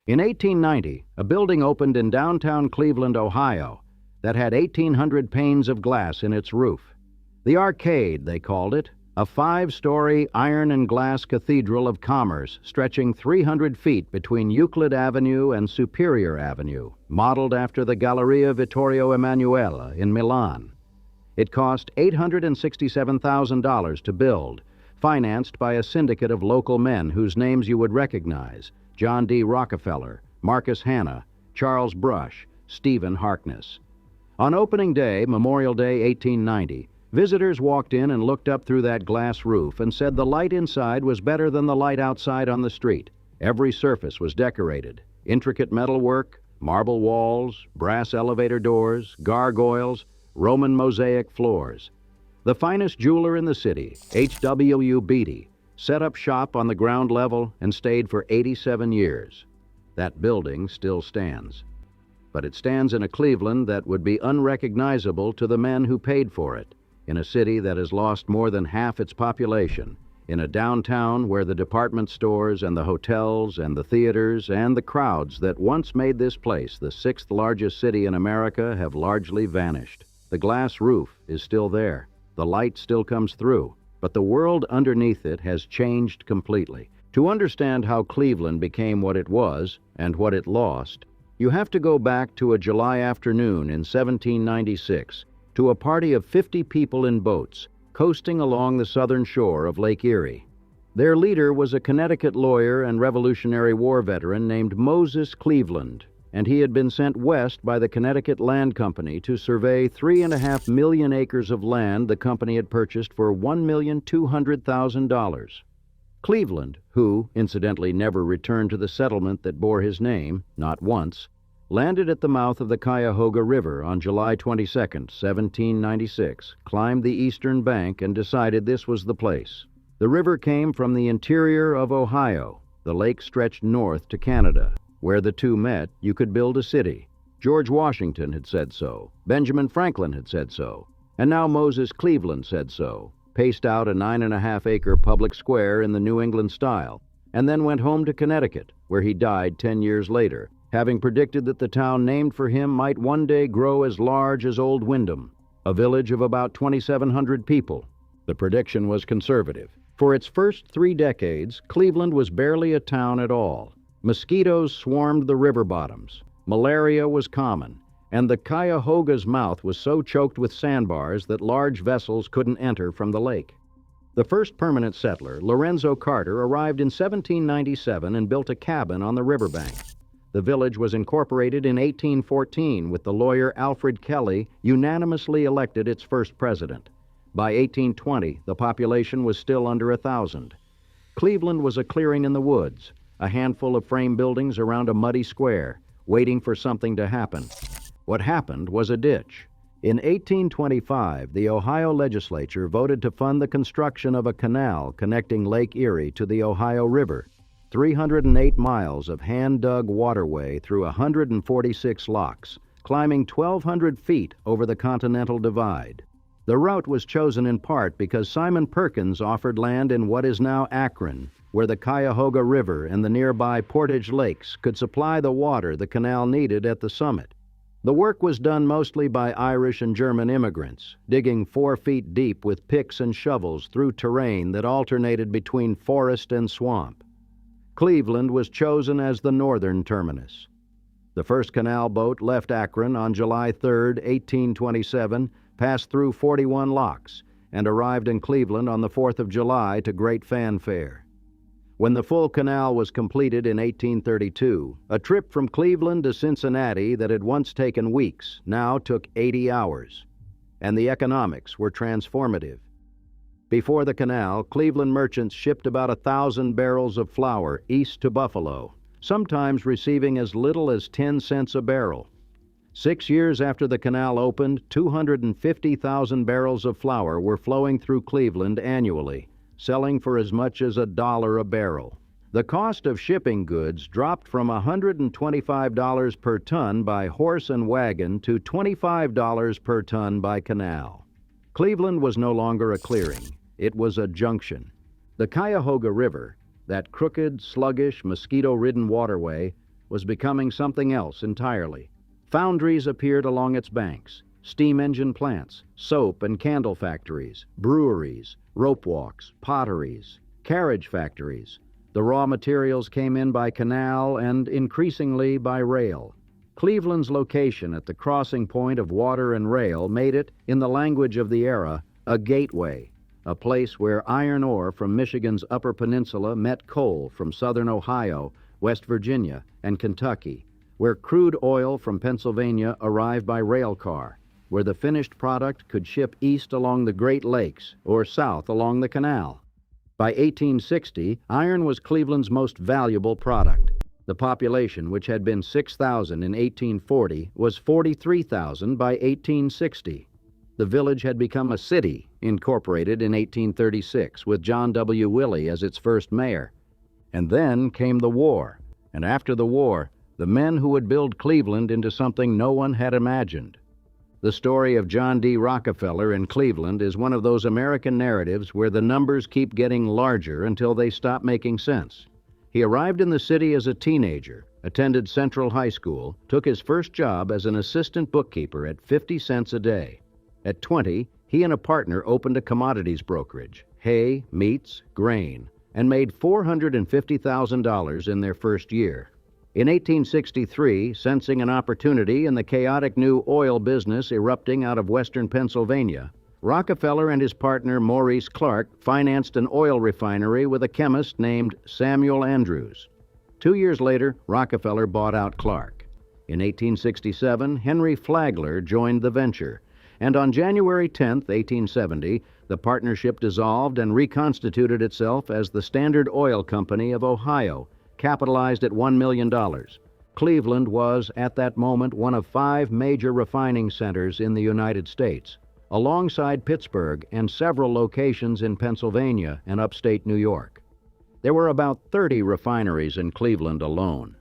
In 1890, a building opened in downtown Cleveland, Ohio, that had 1,800 panes of glass in its roof. The Arcade, they called it, a 5-story iron and glass cathedral of commerce stretching 300 feet between Euclid Avenue and Superior Avenue, modeled after the Galleria Vittorio Emanuele in Milan. It cost $867,000 to build, financed by a syndicate of local men whose names you would recognize: John D. Rockefeller, Marcus Hanna, Charles Brush, Stephen Harkness. On opening day, Memorial Day 1890, visitors walked in and looked up through that glass roof and said the light inside was better than the light outside on the street. Every surface was decorated: intricate metalwork, marble walls, brass elevator doors, gargoyles, Roman mosaic floors. The finest jeweler in the city, H.W. Beatty, set up shop on the ground level and stayed for 87 years. That building still stands. But it stands in a Cleveland that would be unrecognizable to the men who paid for it, in a city that has lost more than half its population, in a downtown where the department stores and the hotels and the theaters and the crowds that once made this place the 6th largest city in America have largely vanished. The glass roof is still there. The light still comes through, but the world underneath it has changed completely. To understand how Cleveland became what it was and what it lost, you have to go back to a July afternoon in 1796, to a party of 50 people in boats, coasting along the southern shore of Lake Erie. Their leader was a Connecticut lawyer and Revolutionary War veteran named Moses Cleaveland, and he had been sent west by the Connecticut Land Company to survey 3.5 million acres of land the company had purchased for $1,200,000. Cleveland, who, incidentally, never returned to the settlement that bore his name, not once, landed at the mouth of the Cuyahoga River on July 22, 1796, climbed the eastern bank, and decided this was the place. The river came from the interior of Ohio. The lake stretched north to Canada. Where the two met, you could build a city. George Washington had said so. Benjamin Franklin had said so. And now Moses Cleaveland said so, paced out a 9.5-acre public square in the New England style, and then went home to Connecticut, where he died 10 years later, having predicted that the town named for him might one day grow as large as Old Windham, a village of about 2,700 people. The prediction was conservative. For its first 3 decades, Cleveland was barely a town at all. Mosquitoes swarmed the river bottoms, malaria was common, and the Cuyahoga's mouth was so choked with sandbars that large vessels couldn't enter from the lake. The first permanent settler, Lorenzo Carter, arrived in 1797 and built a cabin on the riverbank. The village was incorporated in 1814 with the lawyer Alfred Kelly unanimously elected its first president. By 1820, the population was still under 1,000. Cleveland was a clearing in the woods, a handful of frame buildings around a muddy square, waiting for something to happen. What happened was a ditch. In 1825, the Ohio legislature voted to fund the construction of a canal connecting Lake Erie to the Ohio River, 308 miles of hand-dug waterway through 146 locks, climbing 1,200 feet over the Continental Divide. The route was chosen in part because Simon Perkins offered land in what is now Akron, where the Cuyahoga River and the nearby Portage Lakes could supply the water the canal needed at the summit. The work was done mostly by Irish and German immigrants, digging 4 feet deep with picks and shovels through terrain that alternated between forest and swamp. Cleveland was chosen as the northern terminus. The first canal boat left Akron on July 3, 1827, passed through 41 locks, and arrived in Cleveland on the 4th of July to great fanfare. When the full canal was completed in 1832, a trip from Cleveland to Cincinnati that had once taken weeks now took 80 hours, and the economics were transformative. Before the canal, Cleveland merchants shipped about 1,000 barrels of flour east to Buffalo, sometimes receiving as little as 10 cents a barrel. 6 years after the canal opened, 250,000 barrels of flour were flowing through Cleveland annually, selling for as much as $1 a barrel. The cost of shipping goods dropped from $125 per ton by horse and wagon to $25 per ton by canal. Cleveland was no longer a clearing. It was a junction. The Cuyahoga River, that crooked, sluggish, mosquito-ridden waterway, was becoming something else entirely. Foundries appeared along its banks, steam engine plants, soap and candle factories, breweries, rope walks, potteries, carriage factories. The raw materials came in by canal and increasingly by rail. Cleveland's location at the crossing point of water and rail made it, in the language of the era, a gateway, a place where iron ore from Michigan's Upper Peninsula met coal from southern Ohio, West Virginia, and Kentucky, where crude oil from Pennsylvania arrived by rail car, where the finished product could ship east along the Great Lakes or south along the canal. By 1860, iron was Cleveland's most valuable product. The population, which had been 6,000 in 1840, was 43,000 by 1860. The village had become a city, incorporated in 1836, with John W. Willey as its first mayor. And then came the war, and after the war, the men who would build Cleveland into something no one had imagined. The story of John D. Rockefeller in Cleveland is one of those American narratives where the numbers keep getting larger until they stop making sense. He arrived in the city as a teenager, attended Central High School, took his first job as an assistant bookkeeper at 50 cents a day. At 20, he and a partner opened a commodities brokerage, hay, meats, grain, and made $450,000 in their first year. In 1863, sensing an opportunity in the chaotic new oil business erupting out of western Pennsylvania, Rockefeller and his partner Maurice Clark financed an oil refinery with a chemist named Samuel Andrews. 2 years later, Rockefeller bought out Clark. In 1867, Henry Flagler joined the venture, and on January 10, 1870, the partnership dissolved and reconstituted itself as the Standard Oil Company of Ohio, capitalized at $1 million. Cleveland was, at that moment, one of 5 major refining centers in the United States, alongside Pittsburgh and several locations in Pennsylvania and upstate New York. There were about 30 refineries in Cleveland alone.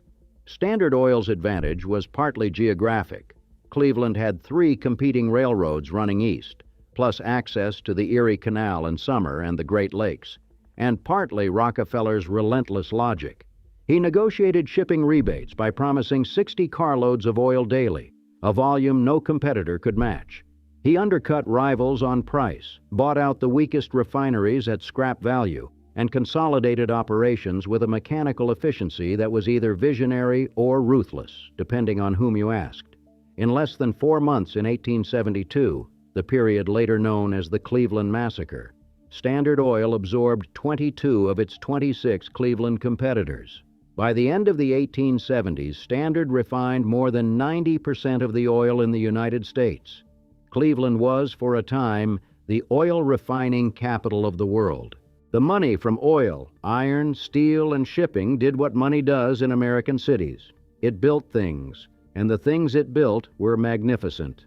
Standard Oil's advantage was partly geographic. Cleveland had 3 competing railroads running east, plus access to the Erie Canal in summer and the Great Lakes, and partly Rockefeller's relentless logic. He negotiated shipping rebates by promising 60 carloads of oil daily, a volume no competitor could match. He undercut rivals on price, bought out the weakest refineries at scrap value, and consolidated operations with a mechanical efficiency that was either visionary or ruthless, depending on whom you asked. In less than 4 months in 1872, the period later known as the Cleveland Massacre, Standard Oil absorbed 22 of its 26 Cleveland competitors. By the end of the 1870s, Standard refined more than 90% of the oil in the United States. Cleveland was, for a time, the oil refining capital of the world. The money from oil, iron, steel, and shipping did what money does in American cities. It built things, and the things it built were magnificent.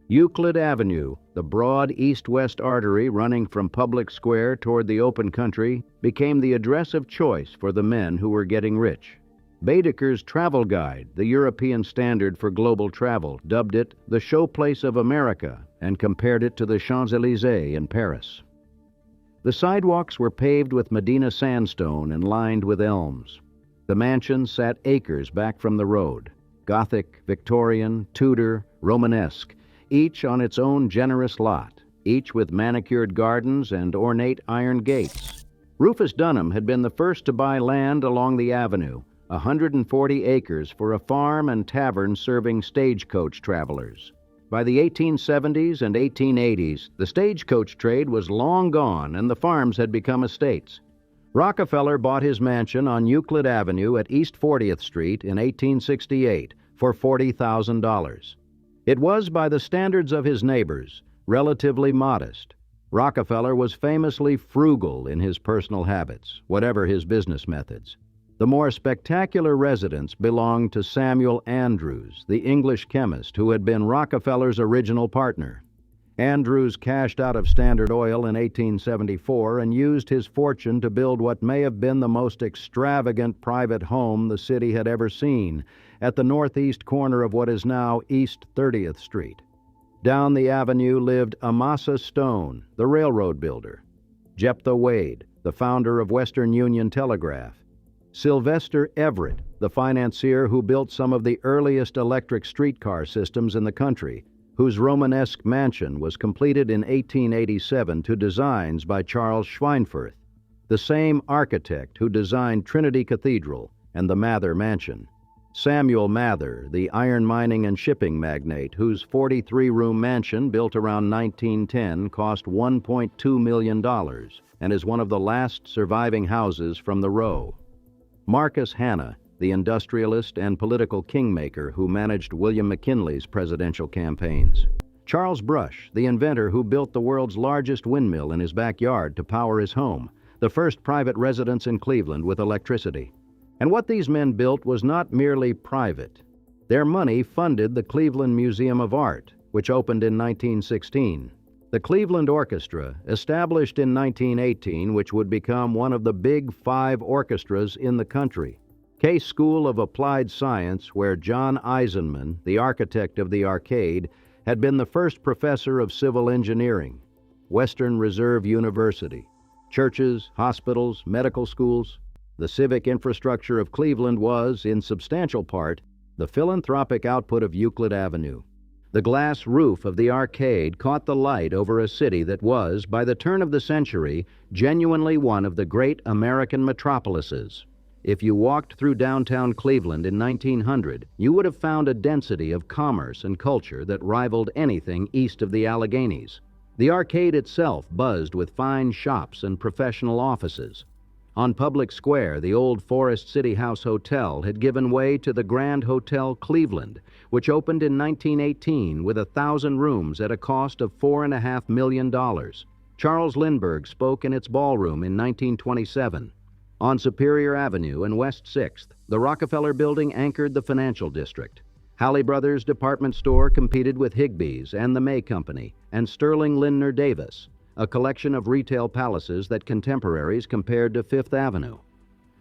Euclid Avenue, the broad east-west artery running from Public Square toward the open country, became the address of choice for the men who were getting rich. Baedeker's Travel Guide, the European standard for global travel, dubbed it the showplace of America and compared it to the Champs-Élysées in Paris. The sidewalks were paved with Medina sandstone and lined with elms. The mansions sat acres back from the road, Gothic, Victorian, Tudor, Romanesque, each on its own generous lot, each with manicured gardens and ornate iron gates. Rufus Dunham had been the first to buy land along the avenue, 140 acres for a farm and tavern serving stagecoach travelers. By the 1870s and 1880s, the stagecoach trade was long gone and the farms had become estates. Rockefeller bought his mansion on Euclid Avenue at East 40th Street in 1868 for $40,000. It was, by the standards of his neighbors, relatively modest. Rockefeller was famously frugal in his personal habits, whatever his business methods. The more spectacular residence belonged to Samuel Andrews, the English chemist who had been Rockefeller's original partner. Andrews cashed out of Standard Oil in 1874 and used his fortune to build what may have been the most extravagant private home the city had ever seen, at the northeast corner of what is now East 30th Street. Down the avenue lived Amasa Stone, the railroad builder, Jephthah Wade, the founder of Western Union Telegraph, Sylvester Everett, the financier who built some of the earliest electric streetcar systems in the country, whose Romanesque mansion was completed in 1887 to designs by Charles Schweinfurth, the same architect who designed Trinity Cathedral and the Mather Mansion. Samuel Mather, the iron mining and shipping magnate, whose 43-room mansion built around 1910 cost $1.2 million and is one of the last surviving houses from the Row. Marcus Hanna, the industrialist and political kingmaker who managed William McKinley's presidential campaigns. Charles Brush, the inventor who built the world's largest windmill in his backyard to power his home, the first private residence in Cleveland with electricity. And what these men built was not merely private. Their money funded the Cleveland Museum of Art, which opened in 1916. The Cleveland Orchestra, established in 1918, which would become one of the big 5 orchestras in the country. Case School of Applied Science, where John Eisenman, the architect of the arcade, had been the first professor of civil engineering. Western Reserve University. Churches, hospitals, medical schools. The civic infrastructure of Cleveland was, in substantial part, the philanthropic output of Euclid Avenue. The glass roof of the arcade caught the light over a city that was, by the turn of the century, genuinely one of the great American metropolises. If you walked through downtown Cleveland in 1900, you would have found a density of commerce and culture that rivaled anything east of the Alleghenies. The arcade itself buzzed with fine shops and professional offices. On Public Square, the old Forest City House Hotel had given way to the Grand Hotel Cleveland, which opened in 1918 with 1,000 rooms at a cost of $4.5 million. Charles Lindbergh spoke in its ballroom in 1927. On Superior Avenue and West 6th, the Rockefeller Building anchored the financial district. Halle Brothers Department Store competed with Higbee's and the May Company and Sterling Lindner Davis, a collection of retail palaces that contemporaries compared to Fifth Avenue.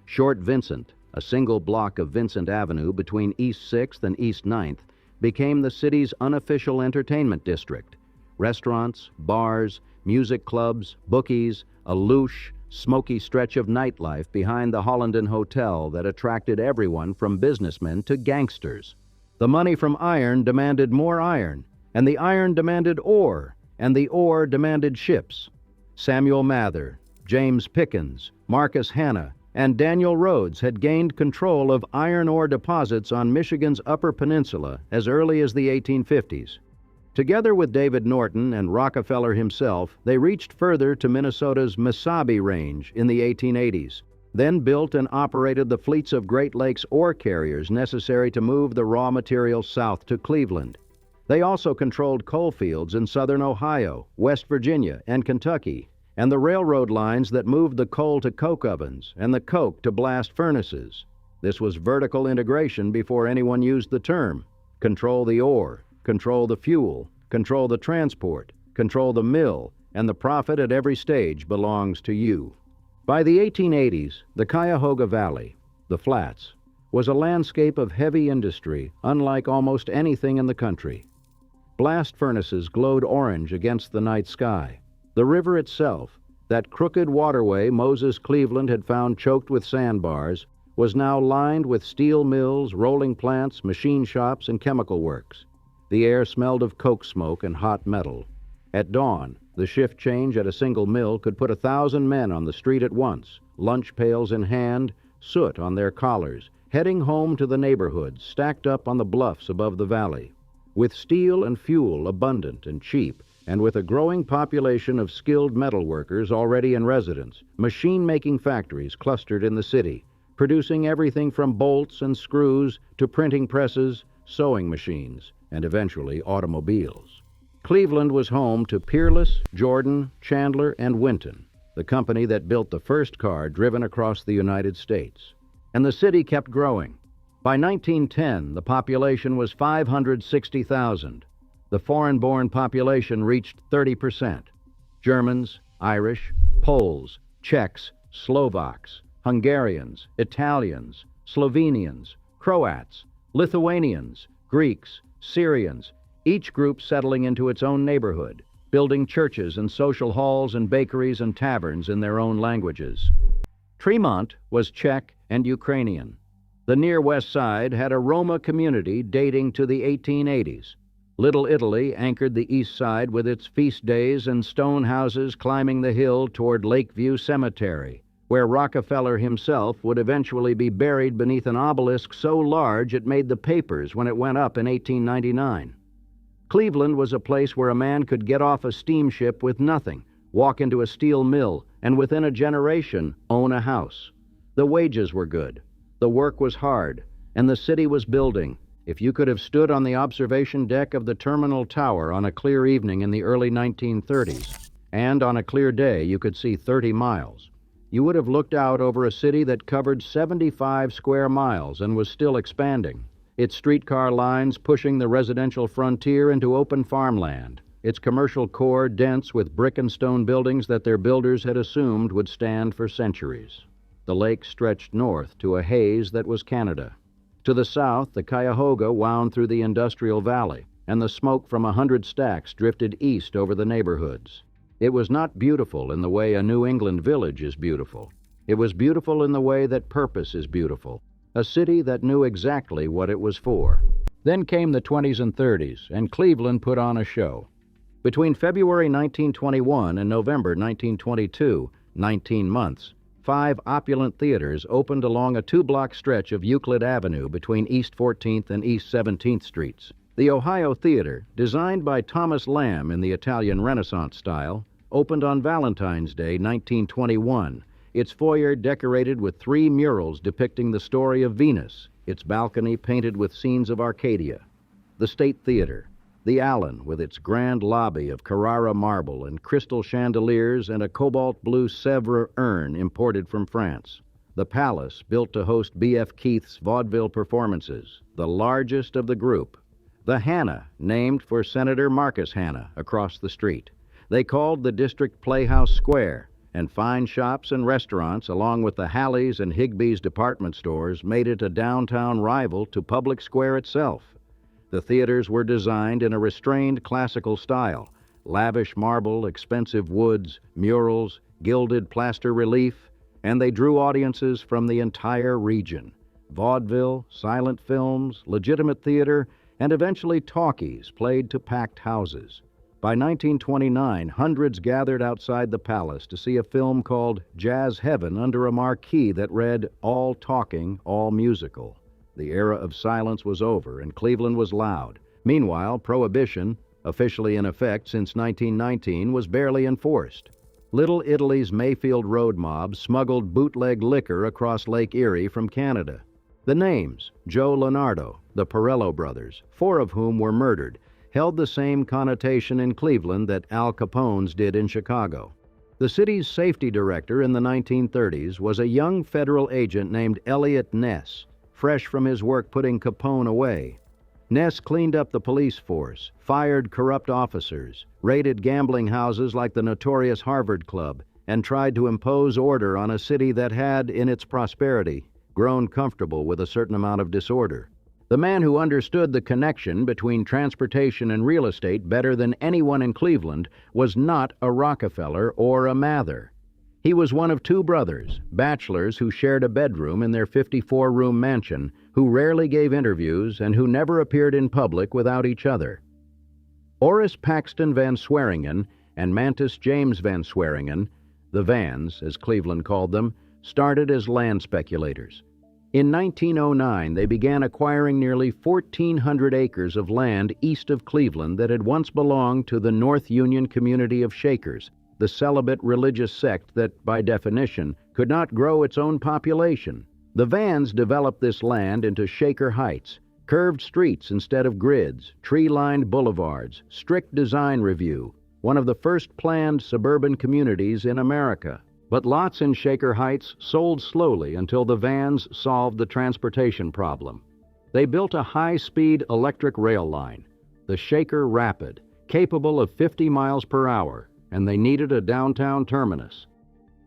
Short Vincent, a single block of Vincent Avenue between East 6th and East 9th, became the city's unofficial entertainment district. Restaurants, bars, music clubs, bookies, a louche, smoky stretch of nightlife behind the Hollenden Hotel that attracted everyone from businessmen to gangsters. The money from iron demanded more iron, and the iron demanded ore, and the ore demanded ships. Samuel Mather, James Pickens, Marcus Hanna, and Daniel Rhodes had gained control of iron ore deposits on Michigan's Upper Peninsula as early as the 1850s. Together with David Norton and Rockefeller himself, they reached further to Minnesota's Mesabi Range in the 1880s, then built and operated the fleets of Great Lakes ore carriers necessary to move the raw materials south to Cleveland. They also controlled coal fields in southern Ohio, West Virginia, and Kentucky, and the railroad lines that moved the coal to coke ovens and the coke to blast furnaces. This was vertical integration before anyone used the term. Control the ore, control the fuel, control the transport, control the mill, and the profit at every stage belongs to you. By the 1880s, the Cuyahoga Valley, the Flats, was a landscape of heavy industry unlike almost anything in the country. Blast furnaces glowed orange against the night sky. The river itself, that crooked waterway Moses Cleaveland had found choked with sandbars, was now lined with steel mills, rolling plants, machine shops, and chemical works. The air smelled of coke smoke and hot metal. At dawn, the shift change at a single mill could put 1,000 men on the street at once, lunch pails in hand, soot on their collars, heading home to the neighborhoods stacked up on the bluffs above the valley. With steel and fuel abundant and cheap, and with a growing population of skilled metal workers already in residence, machine-making factories clustered in the city, producing everything from bolts and screws to printing presses, sewing machines, and eventually automobiles. Cleveland was home to Peerless, Jordan, Chandler, and Winton, the company that built the first car driven across the United States. And the city kept growing. By 1910, the population was 560,000. The foreign-born population reached 30%. Germans, Irish, Poles, Czechs, Slovaks, Hungarians, Italians, Slovenians, Croats, Lithuanians, Greeks, Syrians, each group settling into its own neighborhood, building churches and social halls and bakeries and taverns in their own languages. Tremont was Czech and Ukrainian. The near West Side had a Roma community dating to the 1880s. Little Italy anchored the East Side with its feast days and stone houses climbing the hill toward Lakeview Cemetery, where Rockefeller himself would eventually be buried beneath an obelisk so large it made the papers when it went up in 1899. Cleveland was a place where a man could get off a steamship with nothing, walk into a steel mill, and within a generation own a house. The wages were good, the work was hard, and the city was building. If you could have stood on the observation deck of the Terminal Tower on a clear evening in the early 1930s, and on a clear day you could see 30 miles, you would have looked out over a city that covered 75 square miles and was still expanding, its streetcar lines pushing the residential frontier into open farmland, its commercial core dense with brick and stone buildings that their builders had assumed would stand for centuries. The lake stretched north to a haze that was Canada. To the south, the Cuyahoga wound through the industrial valley, and the smoke from 100 stacks drifted east over the neighborhoods. It was not beautiful in the way a New England village is beautiful. It was beautiful in the way that purpose is beautiful, a city that knew exactly what it was for. Then came the 20s and 30s, and Cleveland put on a show. Between February 1921 and November 1922, 19 months, 5 opulent theaters opened along a 2-block stretch of Euclid Avenue between East 14th and East 17th Streets. The Ohio Theater, designed by Thomas Lamb in the Italian Renaissance style, opened on Valentine's Day, 1921, its foyer decorated with 3 murals depicting the story of Venus, its balcony painted with scenes of Arcadia. The State Theater, the Allen, with its grand lobby of Carrara marble and crystal chandeliers and a cobalt blue Sèvres urn imported from France. The Palace, built to host B.F. Keith's vaudeville performances, the largest of the group. The Hanna, named for Senator Marcus Hanna, across the street. They called the district Playhouse Square, and fine shops and restaurants, along with the Halley's and Higbee's department stores, made it a downtown rival to Public Square itself. The theaters were designed in a restrained classical style, lavish marble, expensive woods, murals, gilded plaster relief, and they drew audiences from the entire region. Vaudeville, silent films, legitimate theater, and eventually talkies played to packed houses. By 1929, hundreds gathered outside the Palace to see a film called Jazz Heaven under a marquee that read, "All talking, all musical." The era of silence was over, and Cleveland was loud. Meanwhile, Prohibition, officially in effect since 1919, was barely enforced. Little Italy's Mayfield Road mob smuggled bootleg liquor across Lake Erie from Canada. The names, Joe Leonardo, the Perello brothers, 4 of whom were murdered, held the same connotation in Cleveland that Al Capone's did in Chicago. The city's safety director in the 1930s was a young federal agent named Elliot Ness, fresh from his work putting Capone away. Ness cleaned up the police force, fired corrupt officers, raided gambling houses like the notorious Harvard Club, and tried to impose order on a city that had, in its prosperity, grown comfortable with a certain amount of disorder. The man who understood the connection between transportation and real estate better than anyone in Cleveland was not a Rockefeller or a Mather. He was one of 2 brothers, bachelors who shared a bedroom in their 54-room mansion, who rarely gave interviews and who never appeared in public without each other. Oris Paxton Van Sweringen and Mantis James Van Sweringen, the Vans, as Cleveland called them, started as land speculators. In 1909, they began acquiring nearly 1,400 acres of land east of Cleveland that had once belonged to the North Union community of Shakers, the celibate religious sect that, by definition, could not grow its own population. The Vans developed this land into Shaker Heights, curved streets instead of grids, tree-lined boulevards, strict design review, one of the first planned suburban communities in America. But lots in Shaker Heights sold slowly until the Vans solved the transportation problem. They built a high-speed electric rail line, the Shaker Rapid, capable of 50 miles per hour, and they needed a downtown terminus.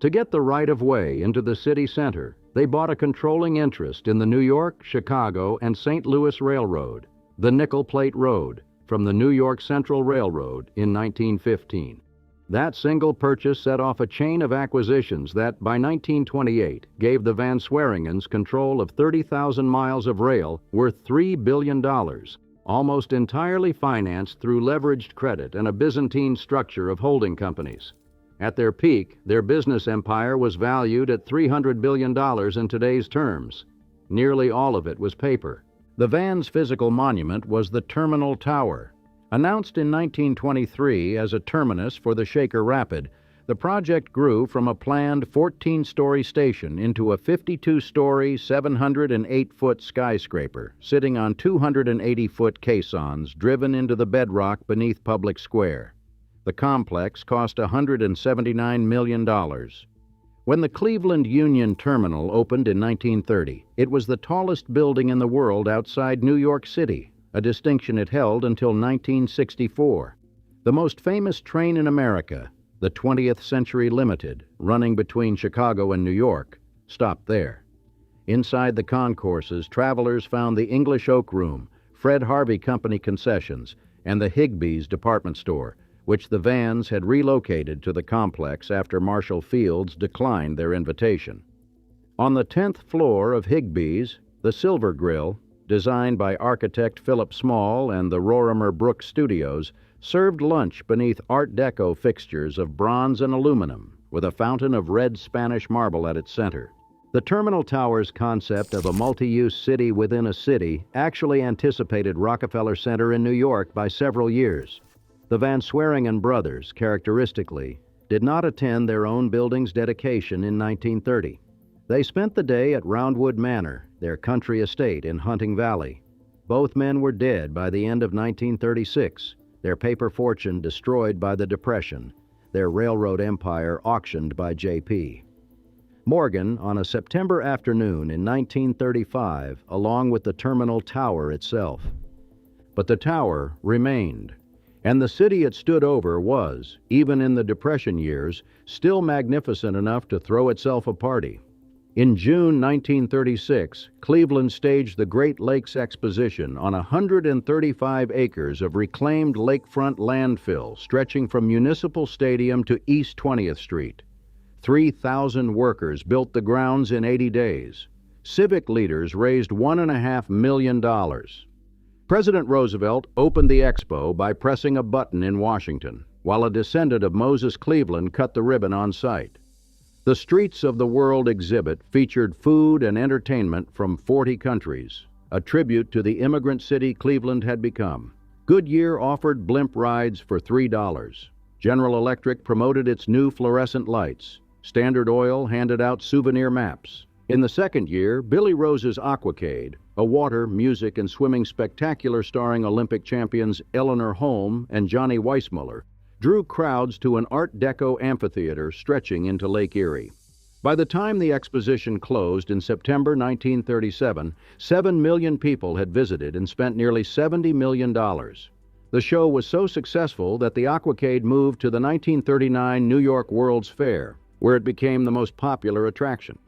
To get the right-of-way into the city center, they bought a controlling interest in the New York, Chicago, and St. Louis Railroad, the Nickel Plate Road, from the New York Central Railroad in 1915. That single purchase set off a chain of acquisitions that, by 1928, gave the Van Sweringens control of 30,000 miles of rail worth $3 billion, almost entirely financed through leveraged credit and a Byzantine structure of holding companies. At their peak, their business empire was valued at $300 billion in today's terms. Nearly all of it was paper. The Van's physical monument was the Terminal Tower. Announced in 1923 as a terminus for the Shaker Rapid, the project grew from a planned 14-story station into a 52-story, 708-foot skyscraper sitting on 280-foot caissons driven into the bedrock beneath Public Square. The complex cost $179 million. When the Cleveland Union Terminal opened in 1930, it was the tallest building in the world outside New York City, a distinction it held until 1964. The most famous train in America, the 20th Century Limited, running between Chicago and New York, stopped there. Inside the concourses, travelers found the English Oak Room, Fred Harvey Company concessions, and the Higbee's department store, which the Vans had relocated to the complex after Marshall Fields declined their invitation. On the 10th floor of Higbee's, the Silver Grill, designed by architect Philip Small and the Rorimer Brooks Studios, served lunch beneath Art Deco fixtures of bronze and aluminum, with a fountain of red Spanish marble at its center. The Terminal Tower's concept of a multi-use city within a city actually anticipated Rockefeller Center in New York by several years. The Van Sweringen brothers, characteristically, did not attend their own building's dedication in 1930. They spent the day at Roundwood Manor, their country estate in Hunting Valley. Both men were dead by the end of 1936, their paper fortune destroyed by the Depression, their railroad empire auctioned by J.P. Morgan, on a September afternoon in 1935, along with the Terminal Tower itself. But the tower remained, and the city it stood over was, even in the Depression years, still magnificent enough to throw itself a party. In June 1936, Cleveland staged the Great Lakes Exposition on 135 acres of reclaimed lakefront landfill stretching from Municipal Stadium to East 20th Street. 3,000 workers built the grounds in 80 days. Civic leaders raised $1.5 million. President Roosevelt opened the expo by pressing a button in Washington, while a descendant of Moses Cleaveland cut the ribbon on site. The Streets of the World exhibit featured food and entertainment from 40 countries, a tribute to the immigrant city Cleveland had become. Goodyear offered blimp rides for $3. General Electric promoted its new fluorescent lights. Standard Oil handed out souvenir maps. In the second year, Billy Rose's Aquacade, a water, music, and swimming spectacular starring Olympic champions Eleanor Holm and Johnny Weissmuller, drew crowds to an Art Deco amphitheater stretching into Lake Erie. By the time the exposition closed in September 1937, 7 million people had visited and spent nearly $70 million. The show was so successful that the Aquacade moved to the 1939 New York World's Fair, where it became the most popular attraction.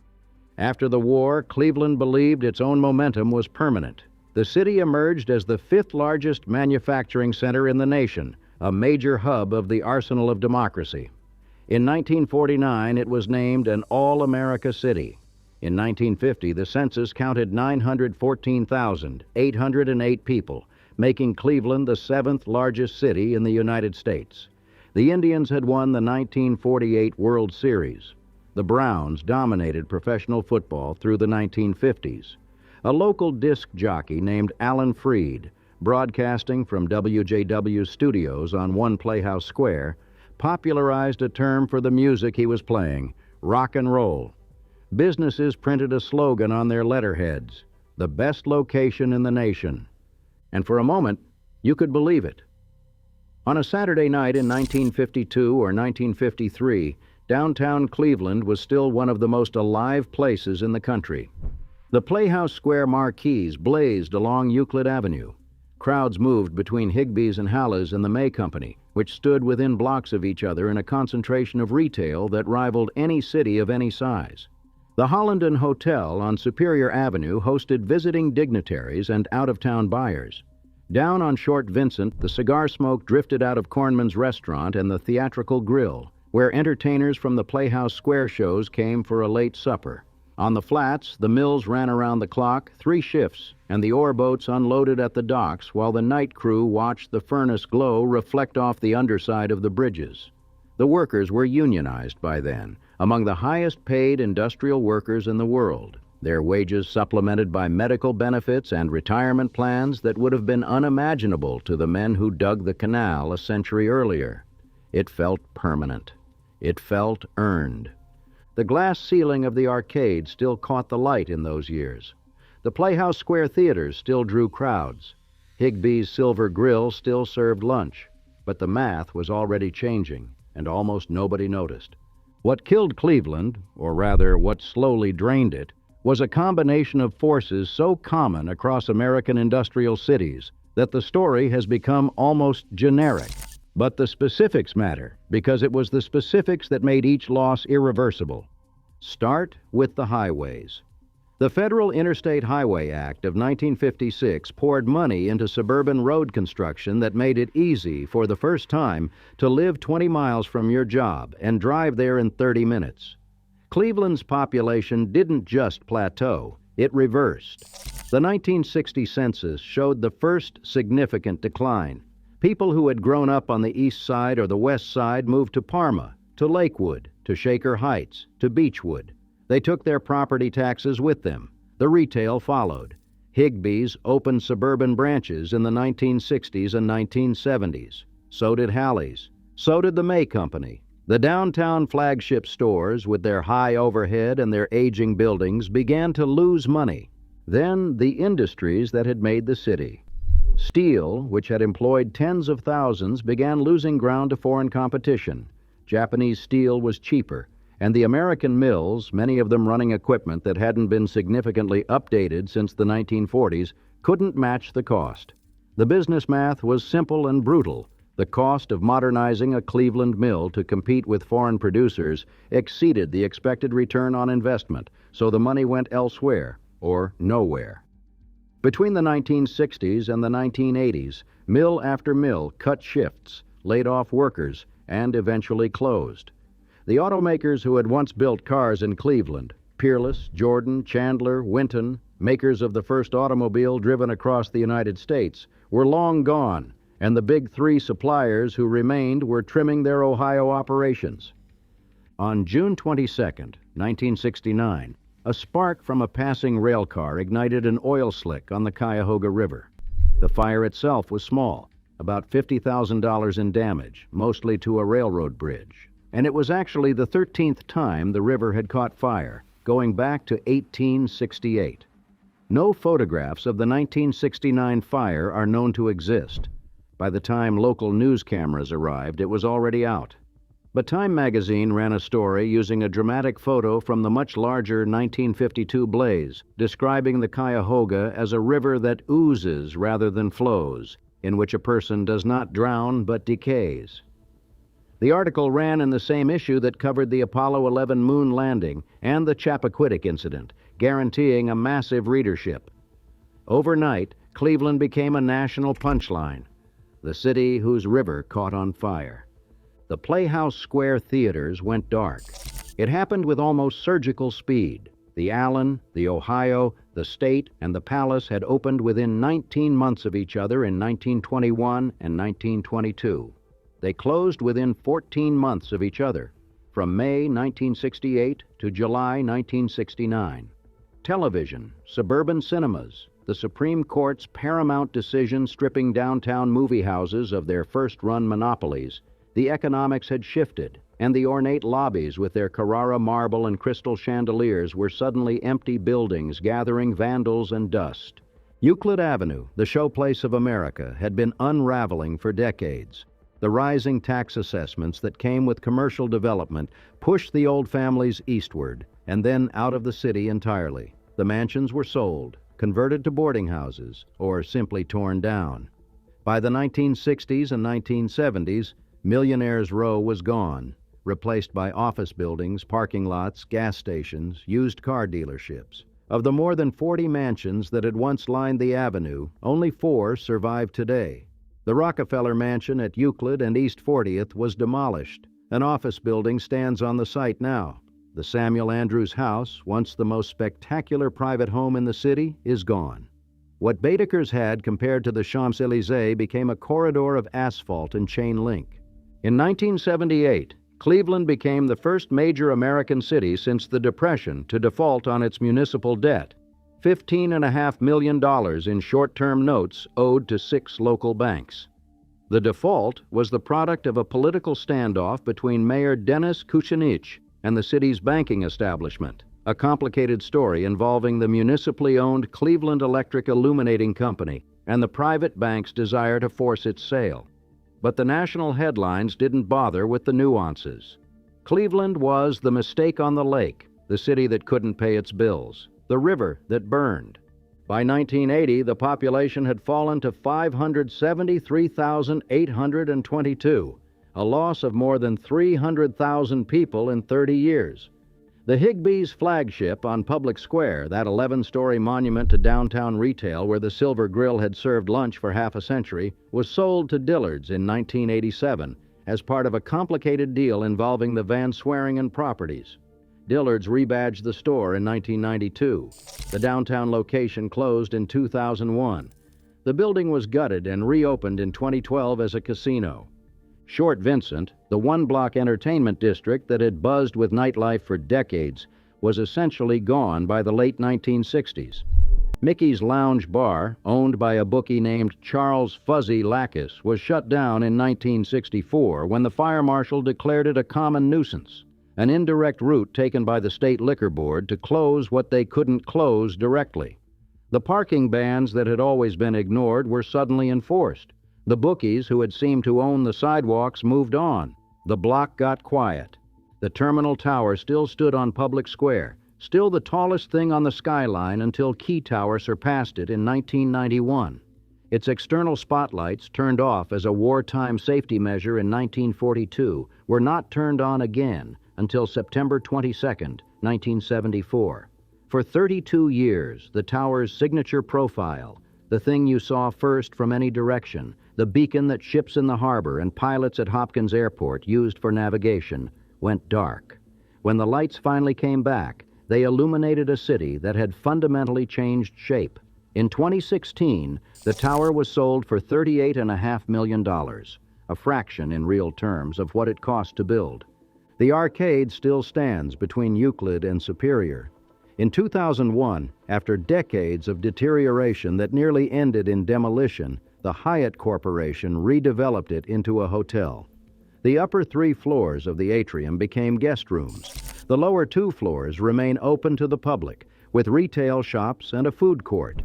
After the war, Cleveland believed its own momentum was permanent. The city emerged as the 5th largest manufacturing center in the nation, a major hub of the arsenal of democracy. In 1949, it was named an All-America City. In 1950, the census counted 914,808 people, making Cleveland the 7th largest city in the United States. The Indians had won the 1948 World Series. The Browns dominated professional football through the 1950s. A local disc jockey named Alan Freed, broadcasting from WJW studios on One Playhouse Square, popularized a term for the music he was playing, rock and roll. Businesses printed a slogan on their letterheads, "The best location in the nation." And for a moment, you could believe it. On a Saturday night in 1952 or 1953, downtown Cleveland was still one of the most alive places in the country. The Playhouse Square marquees blazed along Euclid Avenue. Crowds moved between Higbee's and Halla's and the May Company, which stood within blocks of each other in a concentration of retail that rivaled any city of any size. The Hollenden Hotel on Superior Avenue hosted visiting dignitaries and out-of-town buyers. Down on Short Vincent, the cigar smoke drifted out of Cornman's restaurant and the Theatrical Grill, where entertainers from the Playhouse Square shows came for a late supper. On the flats, the mills ran around the clock, 3 shifts, and the ore boats unloaded at the docks while the night crew watched the furnace glow reflect off the underside of the bridges. The workers were unionized by then, among the highest-paid industrial workers in the world, their wages supplemented by medical benefits and retirement plans that would have been unimaginable to the men who dug the canal a century earlier. It felt permanent. It felt earned. The glass ceiling of the arcade still caught the light in those years. The Playhouse Square theaters still drew crowds. Higbee's Silver Grill still served lunch, but the math was already changing, and almost nobody noticed. What killed Cleveland, or rather what slowly drained it, was a combination of forces so common across American industrial cities that the story has become almost generic. But the specifics matter, because it was the specifics that made each loss irreversible. Start with the highways. The Federal Interstate Highway Act of 1956 poured money into suburban road construction that made it easy, for the first time, to live 20 miles from your job and drive there in 30 minutes. Cleveland's population didn't just plateau, it reversed. The 1960 census showed the first significant decline. People who had grown up on the east side or the west side moved to Parma, to Lakewood, to Shaker Heights, to Beechwood. They took their property taxes with them. The retail followed. Higbee's opened suburban branches in the 1960s and 1970s. So did Halley's. So did the May Company. The downtown flagship stores, with their high overhead and their aging buildings, began to lose money. Then the industries that had made the city. Steel, which had employed tens of thousands, began losing ground to foreign competition. Japanese steel was cheaper, and the American mills, many of them running equipment that hadn't been significantly updated since the 1940s, couldn't match the cost. The business math was simple and brutal. The cost of modernizing a Cleveland mill to compete with foreign producers exceeded the expected return on investment, so the money went elsewhere, or nowhere. Between the 1960s and the 1980s, mill after mill cut shifts, laid off workers, and eventually closed. The automakers who had once built cars in Cleveland, Peerless, Jordan, Chandler, Winton, makers of the first automobile driven across the United States, were long gone, and the big 3 suppliers who remained were trimming their Ohio operations. On June 22, 1969, a spark from a passing rail car ignited an oil slick on the Cuyahoga River. The fire itself was small, about $50,000 in damage, mostly to a railroad bridge. And it was actually the 13th time the river had caught fire, going back to 1868. No photographs of the 1969 fire are known to exist. By the time local news cameras arrived, it was already out. But Time magazine ran a story using a dramatic photo from the much larger 1952 blaze, describing the Cuyahoga as a river that oozes rather than flows, in which a person does not drown but decays. The article ran in the same issue that covered the Apollo 11 moon landing and the Chappaquiddick incident, guaranteeing a massive readership. Overnight, Cleveland became a national punchline, the city whose river caught on fire. The Playhouse Square theaters went dark. It happened with almost surgical speed. The Allen, the Ohio, the State, and the Palace had opened within 19 months of each other in 1921 and 1922. They closed within 14 months of each other, from May 1968 to July 1969. Television, suburban cinemas, the Supreme Court's paramount decision stripping downtown movie houses of their first-run monopolies, the economics had shifted, and the ornate lobbies with their Carrara marble and crystal chandeliers were suddenly empty buildings gathering vandals and dust. Euclid Avenue, the showplace of America, had been unraveling for decades. The rising tax assessments that came with commercial development pushed the old families eastward, and then out of the city entirely. The mansions were sold, converted to boarding houses, or simply torn down. By the 1960s and 1970s, Millionaires Row was gone, replaced by office buildings, parking lots, gas stations, used car dealerships. Of the more than 40 mansions that had once lined the avenue, only 4 survive today. The Rockefeller mansion at Euclid and East 40th was demolished. An office building stands on the site now. The Samuel Andrews House, once the most spectacular private home in the city, is gone. What Baedeker's had compared to the Champs-Élysées became a corridor of asphalt and chain link. In 1978, Cleveland became the first major American city since the Depression to default on its municipal debt, $15.5 million in short-term notes owed to 6 local banks. The default was the product of a political standoff between Mayor Dennis Kucinich and the city's banking establishment, a complicated story involving the municipally owned Cleveland Electric Illuminating Company and the private bank's desire to force its sale. But the national headlines didn't bother with the nuances. Cleveland was the mistake on the lake, the city that couldn't pay its bills, the river that burned. By 1980, the population had fallen to 573,822, a loss of more than 300,000 people in 30 years. The Higbee's flagship on Public Square, that 11-story monument to downtown retail where the Silver Grill had served lunch for half a century, was sold to Dillard's in 1987 as part of a complicated deal involving the Van Sweringen properties. Dillard's rebadged the store in 1992. The downtown location closed in 2001. The building was gutted and reopened in 2012 as a casino. Short Vincent, the one-block entertainment district that had buzzed with nightlife for decades, was essentially gone by the late 1960s. Mickey's Lounge Bar, owned by a bookie named Charles Fuzzy Lackus, was shut down in 1964 when the fire marshal declared it a common nuisance, an indirect route taken by the state liquor board to close what they couldn't close directly. The parking bans that had always been ignored were suddenly enforced. The bookies who had seemed to own the sidewalks moved on. The block got quiet. The Terminal Tower still stood on Public Square, still the tallest thing on the skyline until Key Tower surpassed it in 1991. Its external spotlights, turned off as a wartime safety measure in 1942, were not turned on again until September 22, 1974. For 32 years, the tower's signature profile, the thing you saw first from any direction, the beacon that ships in the harbor and pilots at Hopkins Airport used for navigation, went dark. When the lights finally came back, they illuminated a city that had fundamentally changed shape. In 2016, the tower was sold for $38.5 million, a fraction in real terms of what it cost to build. The arcade still stands between Euclid and Superior. In 2001, after decades of deterioration that nearly ended in demolition, the Hyatt Corporation redeveloped it into a hotel. The upper 3 floors of the atrium became guest rooms. The lower 2 floors remain open to the public, with retail shops and a food court.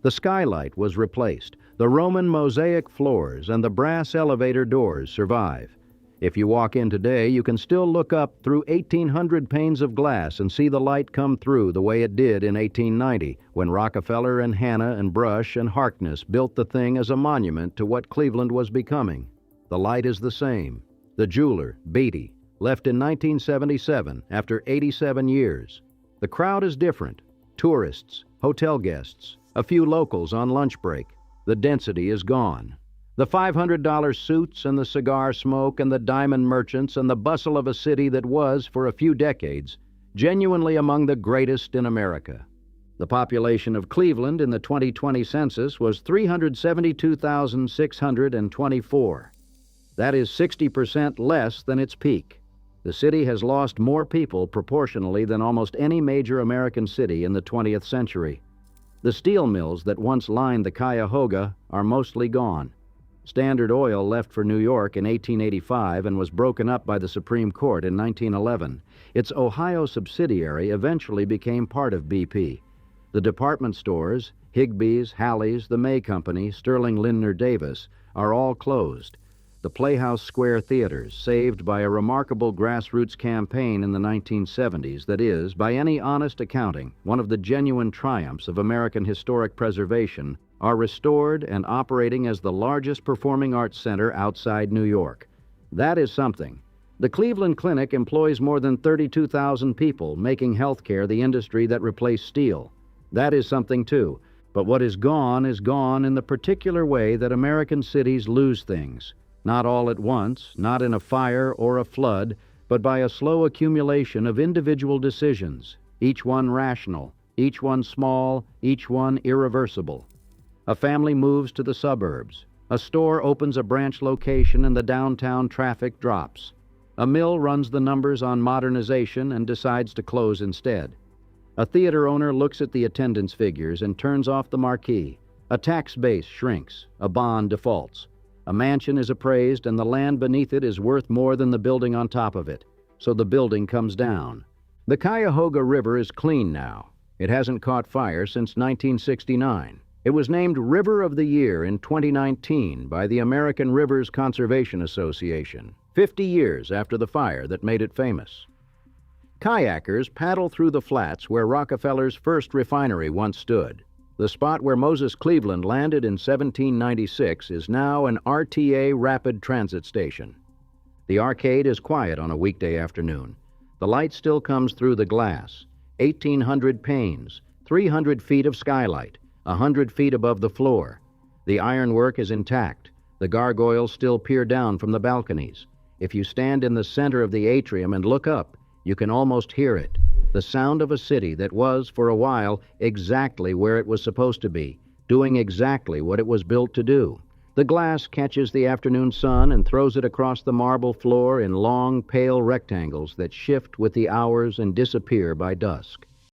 The skylight was replaced. The Roman mosaic floors and the brass elevator doors survive. If you walk in today, you can still look up through 1,800 panes of glass and see the light come through the way it did in 1890, when Rockefeller and Hanna and Brush and Harkness built the thing as a monument to what Cleveland was becoming. The light is the same. The jeweler, Beatty, left in 1977 after 87 years. The crowd is different. Tourists, hotel guests, a few locals on lunch break. The density is gone. The $500 suits and the cigar smoke and the diamond merchants and the bustle of a city that was, for a few decades, genuinely among the greatest in America. The population of Cleveland in the 2020 census was 372,624. That is 60% less than its peak. The city has lost more people proportionally than almost any major American city in the 20th century. The steel mills that once lined the Cuyahoga are mostly gone. Standard Oil left for New York in 1885 and was broken up by the Supreme Court in 1911. Its Ohio subsidiary eventually became part of BP. The department stores, Higbee's, Halley's, the May Company, Sterling Lindner Davis, are all closed. The Playhouse Square theaters, saved by a remarkable grassroots campaign in the 1970s that is, by any honest accounting, one of the genuine triumphs of American historic preservation, are restored and operating as the largest performing arts center outside New York. That is something. The Cleveland Clinic employs more than 32,000 people, making healthcare the industry that replaced steel. That is something too. But what is gone in the particular way that American cities lose things. Not all at once, not in a fire or a flood, but by a slow accumulation of individual decisions, each one rational, each one small, each one irreversible. A family moves to the suburbs. A store opens a branch location and the downtown traffic drops. A mill runs the numbers on modernization and decides to close instead. A theater owner looks at the attendance figures and turns off the marquee. A tax base shrinks. A bond defaults. A mansion is appraised and the land beneath it is worth more than the building on top of it. So the building comes down. The Cuyahoga River is clean now. It hasn't caught fire since 1969. It was named River of the Year in 2019 by the American Rivers Conservation Association, 50 years after the fire that made it famous. Kayakers paddle through the flats where Rockefeller's first refinery once stood. The spot where Moses Cleaveland landed in 1796 is now an RTA rapid transit station. The arcade is quiet on a weekday afternoon. The light still comes through the glass. 1,800 panes, 300 feet of skylight, 100 feet above the floor. The ironwork is intact. The gargoyles still peer down from the balconies. If you stand in the center of the atrium and look up, you can almost hear it. The sound of a city that was, for a while, exactly where it was supposed to be, doing exactly what it was built to do. The glass catches the afternoon sun and throws it across the marble floor in long, pale rectangles that shift with the hours and disappear by dusk.